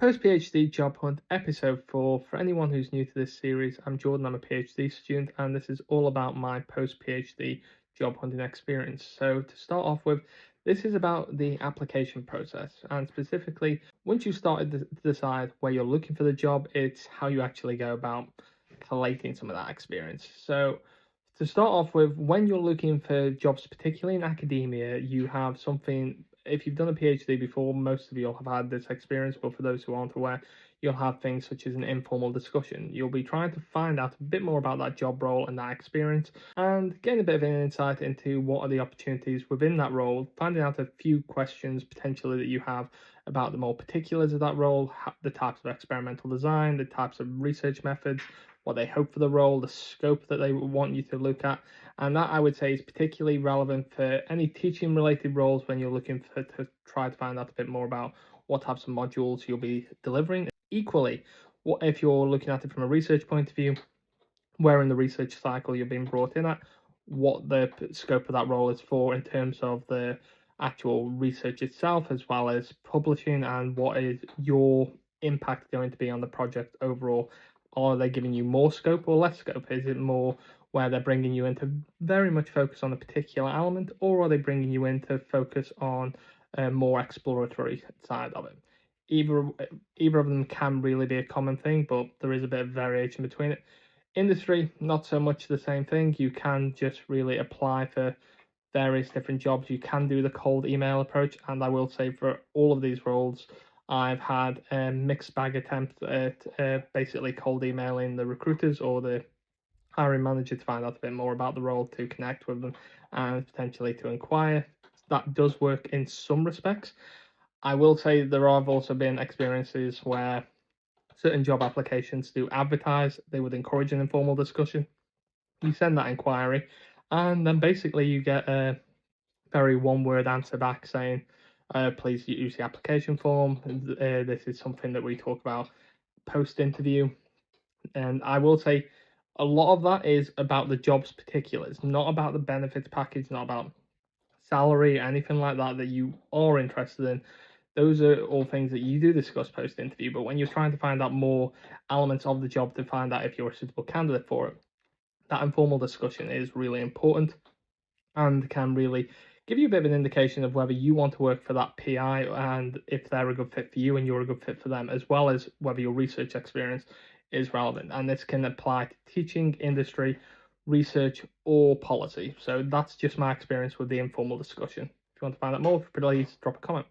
Post PhD Job Hunt episode 4. For anyone who's new to this series, I'm Jordan, I'm a PhD student, and this is all about my post PhD job hunting experience. So, to start off with, this is about the application process, and specifically, once you've started to decide where you're looking for the job, it's how you actually go about collating some of that experience. So, to start off with, when you're looking for jobs, particularly in academia, you have something. If you've done a PhD before, most of you will have had this experience, but for those who aren't aware, you'll have things such as an informal discussion. You'll be trying to find out a bit more about that job role and that experience, and getting a bit of an insight into what are the opportunities within that role, finding out a few questions potentially that you have about the more particulars of that role, the types of experimental design, the types of research methods, what they hope for the role, the scope that they want you to look at. And that, I would say, is particularly relevant for any teaching related roles when you're looking to try to find out a bit more about what types of modules you'll be delivering. Equally, what if you're looking at it from a research point of view, where in the research cycle you're being brought in at, what the scope of that role is for in terms of the actual research itself, as well as publishing, and what is your impact going to be on the project overall. Are they giving you more scope or less scope? Is it more where they're bringing you in to very much focus on a particular element, or are they bringing you in to focus on a more exploratory side of it? Either of them can really be a common thing, but there is a bit of variation between it. Industry, not so much the same thing. You can just really apply for various different jobs. You can do the cold email approach, and I will say for all of these roles, I've had a mixed bag attempts at basically cold emailing the recruiters or the hiring manager to find out a bit more about the role, to connect with them, and potentially to inquire. That does work in some respects. I will say there have also been experiences where certain job applications do advertise, they would encourage an informal discussion. You send that inquiry, and then basically you get a very one-word answer back saying, please use the application form. This is something that we talk about post-interview. And I will say a lot of that is about the job's particulars, not about the benefits package, not about salary, anything like that that you are interested in. Those are all things that you do discuss post interview, but when you're trying to find out more elements of the job to find out if you're a suitable candidate for it, that informal discussion is really important and can really give you a bit of an indication of whether you want to work for that PI and if they're a good fit for you and you're a good fit for them, as well as whether your research experience is relevant. And this can apply to teaching, industry, research, or policy. So that's just my experience with the informal discussion. If you want to find out more, please drop a comment.